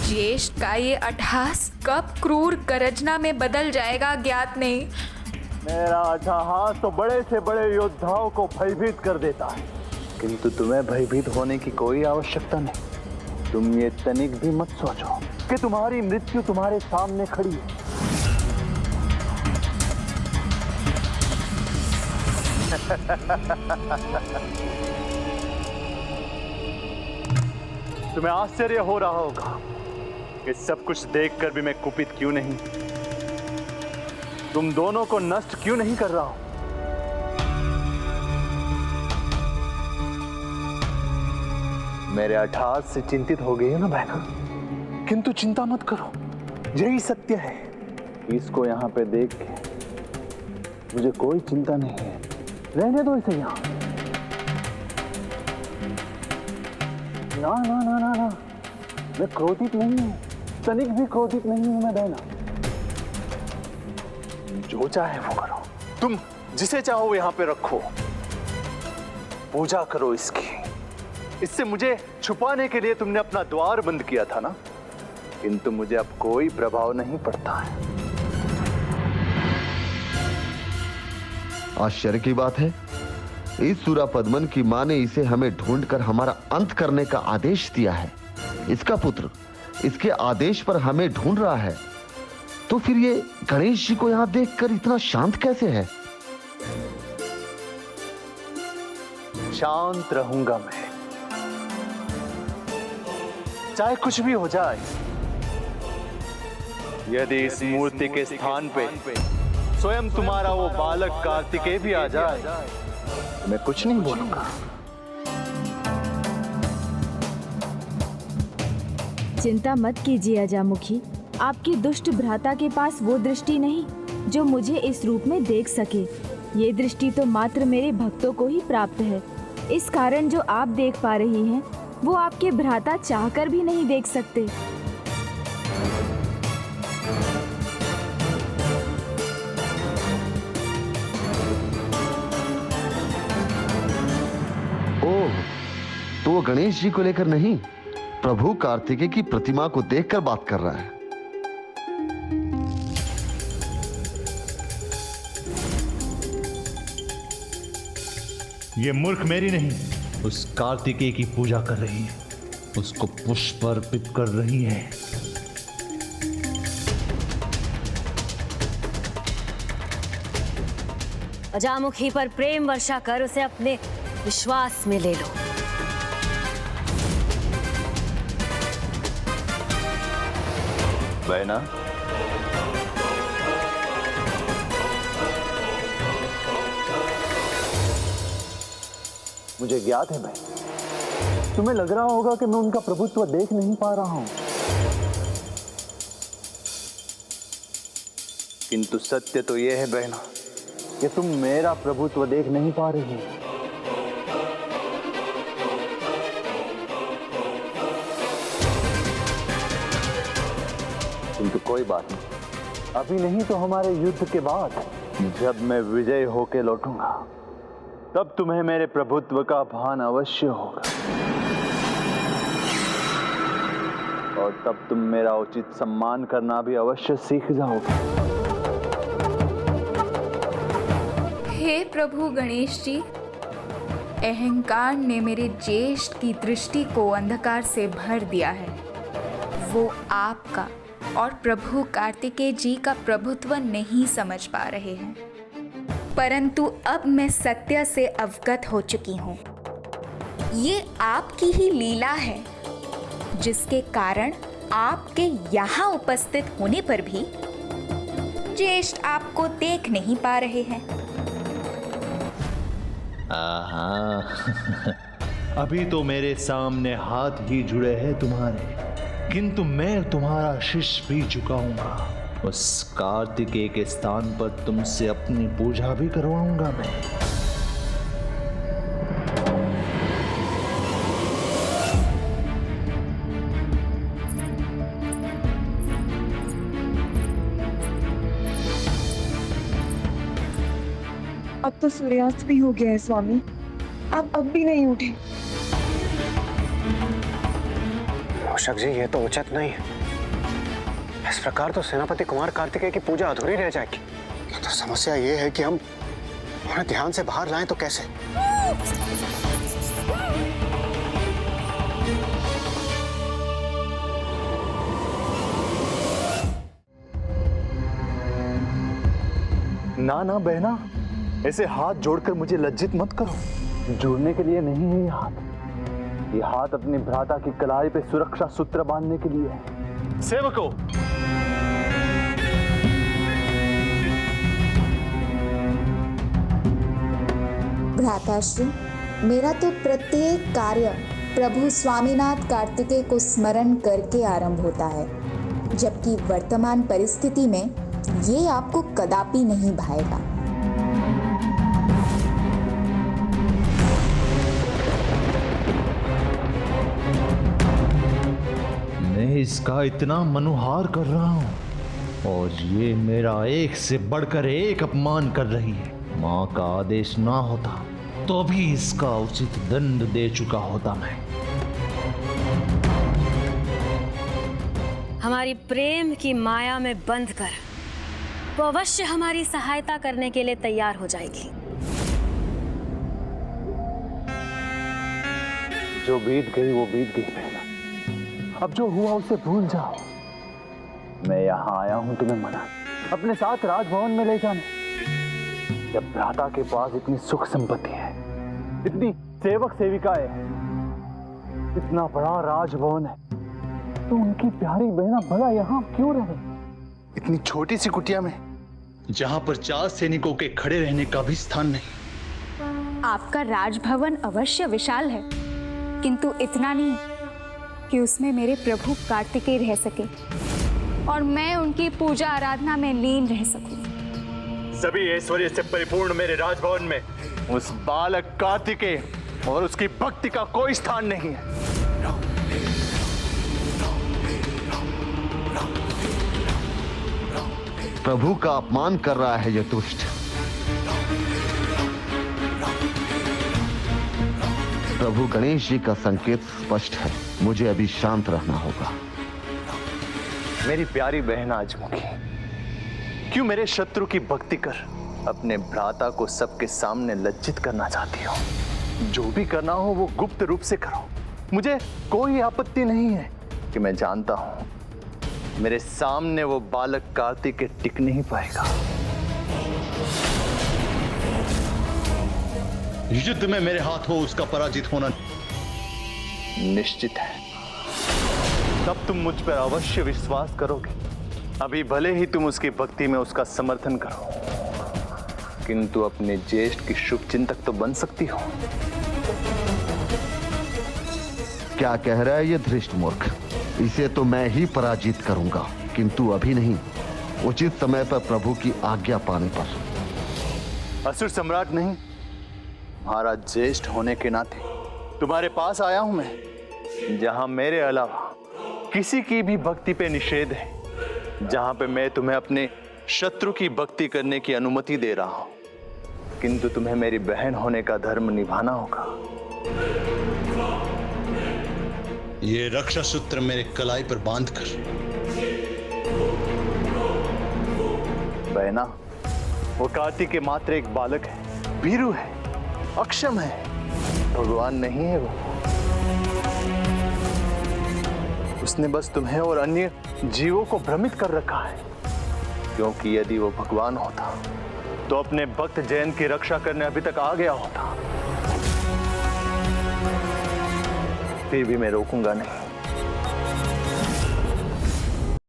ज्येष्ठ का ये अट्टहास कब क्रूर गर्जना में बदल जाएगा ज्ञात नहीं। मेरा अट्टहास तो बड़े से बड़े योद्धाओं को भयभीत कर देता है, किंतु तुम्हें भयभीत होने की कोई आवश्यकता नहीं। तुम ये तनिक भी मत सोचो कि तुम्हारी मृत्यु तुम्हारे सामने खड़ी है। तुम्हें आश्चर्य हो रहा होगा कि सब कुछ देखकर भी मैं कुपित क्यों नहीं, तुम दोनों को नष्ट क्यों नहीं कर रहा हूं। मेरे अट्टहास से चिंतित हो गई है ना बहना, किंतु चिंता मत करो, यही सत्य है। इसको यहाँ पे देख के मुझे कोई चिंता नहीं है, रहने दो इसे यहाँ। ना ना ना ना ना, मैं क्रोधित नहीं हूं, तनिक भी क्रोधित नहीं हूं मैं बहना। जो चाहे वो करो, तुम जिसे चाहो यहाँ पे रखो, पूजा करो इसकी। इससे मुझे छुपाने के लिए तुमने अपना द्वार बंद किया था ना, किंतु मुझे अब कोई प्रभाव नहीं पड़ता है। आश्चर्य की बात है, इस सूरापद्मन की मां ने इसे हमें ढूंढकर हमारा अंत करने का आदेश दिया है। इसका पुत्र इसके आदेश पर हमें ढूंढ रहा है, तो फिर ये गणेश जी को यहां देखकर इतना शांत कैसे है? शांत रहूंगा मैं, चाहे कुछ भी हो जाए। यदि इस मूर्ति के स्थान पे स्वयं तुम्हारा वो बालक कार्तिकेय भी आ जाए, मैं कुछ नहीं बोलूंगा। चिंता मत कीजिए अजामुखी, आपकी दुष्ट भ्राता के पास वो दृष्टि नहीं जो मुझे इस रूप में देख सके। ये दृष्टि तो मात्र मेरे भक्तों को ही प्राप्त है। इस कारण जो आप देख पा रही हैं, वो आपके भ्राता चाहकर भी नहीं देख सकते। ओह, तो वो गणेश जी को लेकर नहीं, प्रभु कार्तिकेय की प्रतिमा को देखकर बात कर रहा है। ये मूर्ख मेरी नहीं, उस कार्तिकेय की पूजा कर रही है, उसको पुष्प अर्पित कर रही है। अजामुखी पर प्रेम वर्षा कर उसे अपने विश्वास में ले लो। बहना, मुझे ज्ञात है भाई, तुम्हें लग रहा होगा कि मैं उनका प्रभुत्व देख नहीं पा रहा हूं, किंतु सत्य तो यह है बहना कि तुम मेरा प्रभुत्व देख नहीं पा रही हो। किंतु कोई बात नहीं, अभी नहीं तो हमारे युद्ध के बाद जब मैं विजय होके लौटूंगा, तब तुम्हें मेरे प्रभुत्व का भान अवश्य होगा, और तब तुम मेरा उचित सम्मान करना भी अवश्य सीख जाओगे। हे प्रभु गणेश जी, अहंकार ने मेरे ज्येष्ठ की दृष्टि को अंधकार से भर दिया है। वो आपका और प्रभु कार्तिकेय जी का प्रभुत्व नहीं समझ पा रहे हैं, परंतु अब मैं सत्य से अवगत हो चुकी हूँ। ये आपकी ही लीला है, जिसके कारण आपके यहाँ उपस्थित होने पर भी ज्येष्ठ आपको देख नहीं पा रहे हैं। अभी तो मेरे सामने हाथ ही जुड़े हैं तुम्हारे, किंतु मैं तुम्हारा शीश भी झुकाऊंगा। उस कार्तिकेय के स्थान पर तुमसे अपनी पूजा भी करवाऊंगा मैं। अब तो सूर्यास्त भी हो गया है स्वामी, आप अब भी नहीं उठे। मूषक जी, ये तो उचित नहीं है। इस प्रकार तो सेनापति कुमार कार्तिकेय की पूजा अधूरी रह जाएगी। तो समस्या ये है कि हम उन्हें ध्यान से बाहर लाएं तो कैसे? ना ना बहना, ऐसे हाथ जोड़कर मुझे लज्जित मत करो। जोड़ने के लिए नहीं है ये हाथ। ये हाथ अपने भ्राता की कलाई पे सुरक्षा सूत्र बांधने के लिए है। सेवकों, भ्राताश्री, मेरा तो प्रत्येक कार्य प्रभु स्वामीनाथ कार्तिकेय को स्मरण करके आरंभ होता है, जबकि वर्तमान परिस्थिति में ये आपको कदापि नहीं भाएगा। मैं इसका इतना मनुहार कर रहा हूं और ये मेरा एक से बढ़कर एक अपमान कर रही है। मां का आदेश ना होता तो भी इसका उचित दंड दे चुका होता मैं। हमारी प्रेम की माया में बंध कर वो अवश्य हमारी सहायता करने के लिए तैयार हो जाएगी। जो बीत गई वो बीत गई बहना। अब जो हुआ उसे भूल जाओ। मैं यहाँ आया हूं तुम्हें मना अपने साथ राजभवन में ले जाने। जब भ्राता के पास इतनी सुख संपत्ति है, इतनी सेवक सेविकाएं हैं, इतना बड़ा राजभवन है, तो उनकी प्यारी बहना भला यहाँ क्यों रहे? इतनी छोटी सी कुटिया में जहां पर 4 सैनिकों के खड़े रहने का भी स्थान नहीं। आपका राजभवन अवश्य विशाल है, किंतु इतना नहीं कि उसमें मेरे प्रभु कार्तिकेय रह सके और मैं उनकी पूजा आराधना में लीन रह सकूं। सभी ऐश्वर्य से परिपूर्ण मेरे राजभवन में उस बालक कार्तिकेय और उसकी भक्ति का कोई स्थान नहीं है। प्रभु का अपमान कर रहा है यह दुष्ट। प्रभु गणेश जी का संकेत स्पष्ट है, मुझे अभी शांत रहना होगा। मेरी प्यारी बहन आजमुखी, क्यों मेरे शत्रु की भक्ति कर अपने भ्राता को सबके सामने लज्जित करना चाहती हो? जो भी करना हो वो गुप्त रूप से करो। मुझे कोई आपत्ति नहीं है कि मैं जानता हूं मेरे सामने वो बालक कार्तिकेय टिक नहीं पाएगा। युद्ध में मेरे हाथ हो उसका पराजित होना निश्चित है। तब तुम मुझ पर अवश्य विश्वास करोगे। अभी भले ही तुम उसकी भक्ति में उसका समर्थन करो, किंतु अपने ज्येष्ठ की शुभ चिंतक तो बन सकती हो। क्या कह रहा है ये धृष्ट मूर्ख? इसे तो मैं ही पराजित करूंगा, किंतु अभी नहीं, उचित समय पर प्रभु की आज्ञा पाने पर। असुर सम्राट नहीं, महाराज ज्येष्ठ होने के नाते तुम्हारे पास आया हूं मैं, जहां मेरे अलावा किसी की भी भक्ति पे निषेध है, जहां पे मैं तुम्हें अपने शत्रु की भक्ति करने की अनुमति दे रहा हूं, किंतु तुम्हें मेरी बहन होने का धर्म निभाना होगा। ये रक्षा सूत्र मेरे कलाई पर बांधकर। बहना, वो कार्तिकेय मात्र एक बालक है, भीरू है, अक्षम है, भगवान नहीं है वो। उसने बस तुम्हें और अन्य जीवों को भ्रमित कर रखा है, क्योंकि यदि वो भगवान होता तो अपने भक्त जयंत की रक्षा करने अभी तक आ गया होता। फिर भी मैं रोकूंगा नहीं।